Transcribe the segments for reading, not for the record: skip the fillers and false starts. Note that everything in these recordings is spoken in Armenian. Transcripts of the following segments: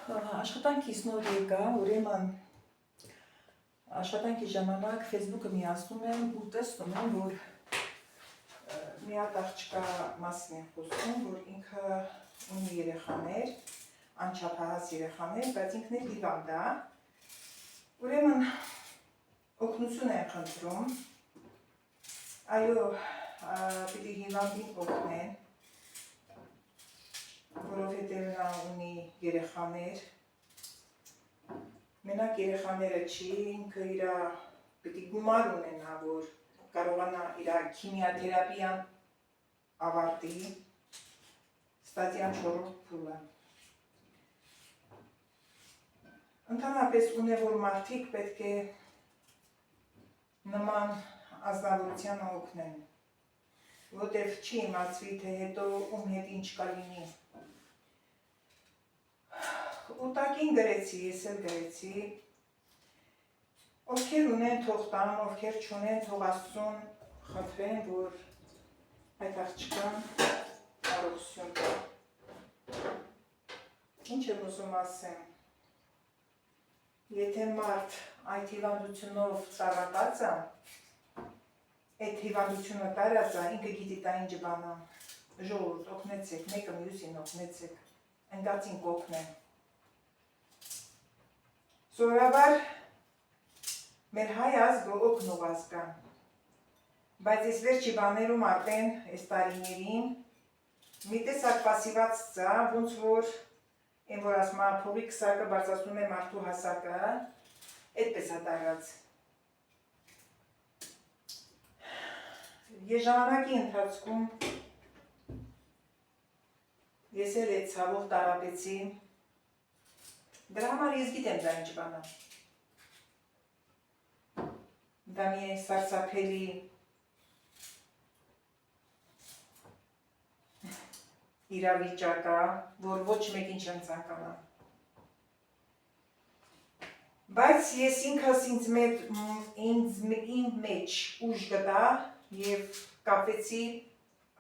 աշխատանքից նոր եկա, ուրեմն աշխատանքի ժամանակ Facebook-ը միացնում եմ ու տեսնում եմ, որ մի հատ աղջկա մասին եմ խոսում, որ ինքը ունի երեխաներ, անչափահաս երեխաներ, բայց ինքն էլ հիվանդ է։ Ուրեմն օգնություն եմ խնդրում, այո, պիտի հիվանդին օգնեն, որովհետև նա ունի երեխաներ, մենակ երեխաները չի, ինքը իր պիտի գումար ունենա, որ կարողանա իր քիմիաթերապիան ավարտի, ստատյան 4-րդ փուլը։ Ընդհանրապես ունևոր մարդիկ պետք է նման ազնվորությանը օգնեն, որտև չի իմացվի, թե հետո ում հետ ինչ կլինի։ Ուտակին գրեցի, ես էլ գրեցի, ովքեր ունեն թող տան, ովքեր չունեն թող Աստծուն խնդրեն, որ այդ աղջկան առողջություն տա։ Ինչ եմ ուզում ասեմ, եթե մարդ այդ հիվանդությունով ծառատած է, այդ հիվանդությունը տարած է, ինքը գիտի տա ինչ բան է, ժողովուրդ օգնեցեք, մեկը մյուսին օգնեցեք, ընկածին կօգնեն։ Սովորաբար մեր հայ ազգը օգնող ազգ է, բայց այս վերջի բաներում արդեն այս տարիներին մի տեսակ պասիվացած է, ոնց որ այն որ ասում է փողի քսակը բարձրացնում է մարդու հասակը, այդպես է տարած։ Ես ժամանակի ընթացքում ես էլ այդ ցավով տառապեցի, դրա համար ես գիտեմ դա ինչ բան է։ Դա մի սարսափելի իրավիճակ է, որ ոչ մեկին չեմ ցանկանա։ Բայց ես ինքս ինձ մեջ ուժ գտա և կապվեցի,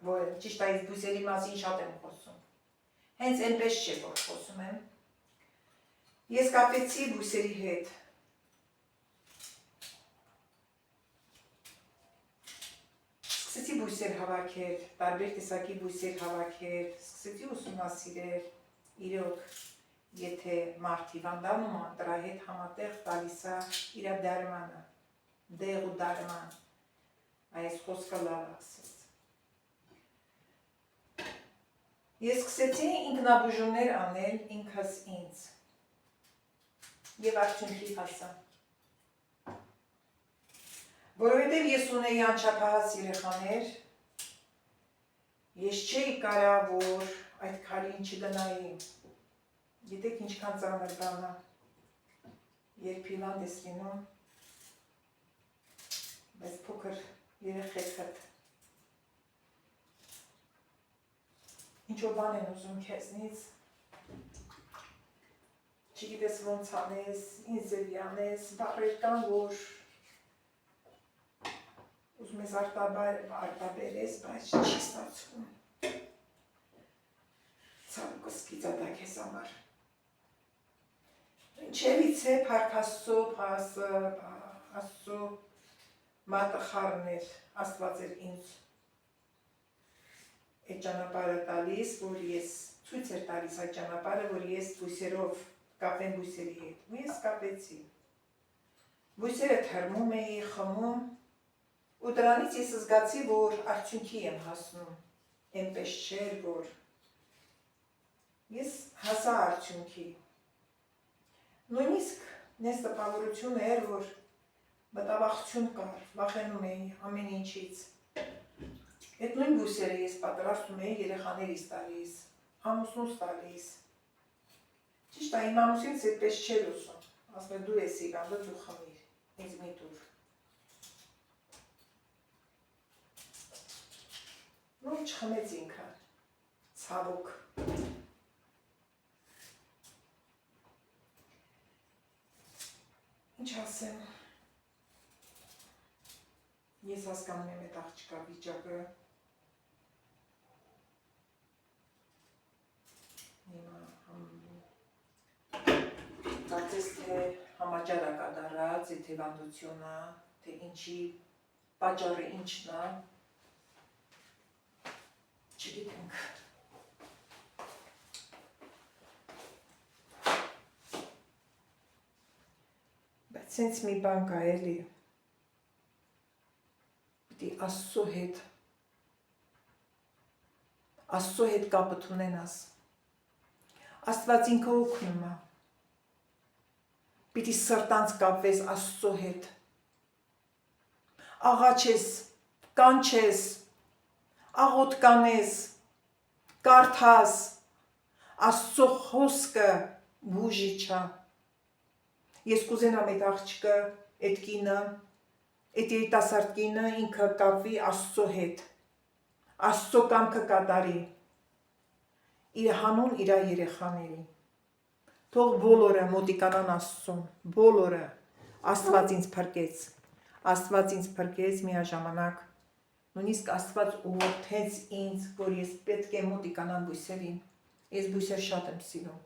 որ ճիշտ այս բույսերի մասին շատ եմ խոսում։ Հենց այնպես չէ, որ խոսում եմ։ Ես կապվեցի բույսերի հետ։ Սկսեցի բույսեր հավաքել, տարբեր տեսակի բույսեր հավաքել, սկսեցի ուսումնասիրել, իրոք, եթե մարդ հիվանդանում է, դրա հետ համատեղ տալիս է իր դարմանը, դեղ ու դարման, այս խոսքը լավ ասեց։ Ես սկսեցի ինքնաբուժումներ անել ինքս ինձ և արդյունքի հասա։ Որովհետև ես ունեի անչափահաս երեխաներ, ես չէի կարա, որ այդ քարին չգնայի։ Գիտեք ինչքան ծանր բան է, երբ հիվանդ ես լինում, բայց փոքր երեխեքդ ինչ-որ բան են ուզում քեզնից, չգիտես ոնց անես, ինչ ձևի անես, բառեր կան, որ ուզում ես արտաբերես, բայց չի ստացվում։ Ցավոքս գիծատա քեզ համար։ Ինչևից է փառք Աստծո մատը խառն էր, Աստված էր ինձ այդ ճանապարհը տալիս, որ ես ցույց էր տալիս այդ ճանապարհը, որ ես բույսերով կապեմ բույսերի հետ։ Ու ես կապեցի։ Բույսերը թռմում էի, խմում, ու դրանից ես զգացի, որ արդյունքի եմ հասնում, այնպես չէր, որ ես հասա արդյունքի։ Նույնիսկ նես տպավորություն էր, որ մտավախություն կար, վախենում էի ամեն ինչից։ Այդ նույն բույսերը ես պատրաստում էի երեխաներիս տալիս, ամուսնուս տալիս։ Ճիշտ է, իմ ամուսինս այդպես չէր ուզում, ասում է դու ես հիվանդը, դու խմիր, ինձ մի տուր։ Նոր չխմեց ինքը, ցավոք։ Ինչ ասեմ, ես հասկանում եմ այդ աղջկա վիճակը, հիմա կարծես թե համաճար է կատարած այդ հիվանդությունը, թե ինչի պատճառը ինչն է, չգիտենք։ Բայց սենց մի բան կա էլի, պիտի Աստծո հետ կապը ունենաս, Աստված ինքը օգնում է, պիտի սրտանց կապվես Աստծո հետ, աղաչես, կանչես, աղոտ կանես, կարդաս, Աստծո խոսքը բուժիչ է։ Ես կուզենամ այդ աղջիկը, այդ կինը, այդ երիտասարդ կինը ինքը կապվի Աստծո հետ, Աստծո կամքը կատարի, իր հանուն իր երեխաների։ Թող բոլորը մոտիկանան Աստծուն, բոլորը, Աստված ինձ փրկեց միաժամանակ, նույնիսկ Աստված ուղղորդեց ինձ, որ ես պետք է մոտիկանամ բույսերին, ես բույսեր շատ եմ սիրում,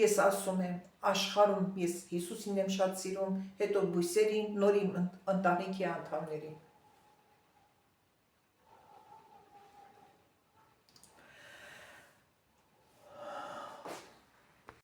ես ասում եմ, աշխարհում ես Հիսուսին եմ շատ սիրում, հետո բույսերին, նոր իմ ընտանիքի անդամներին։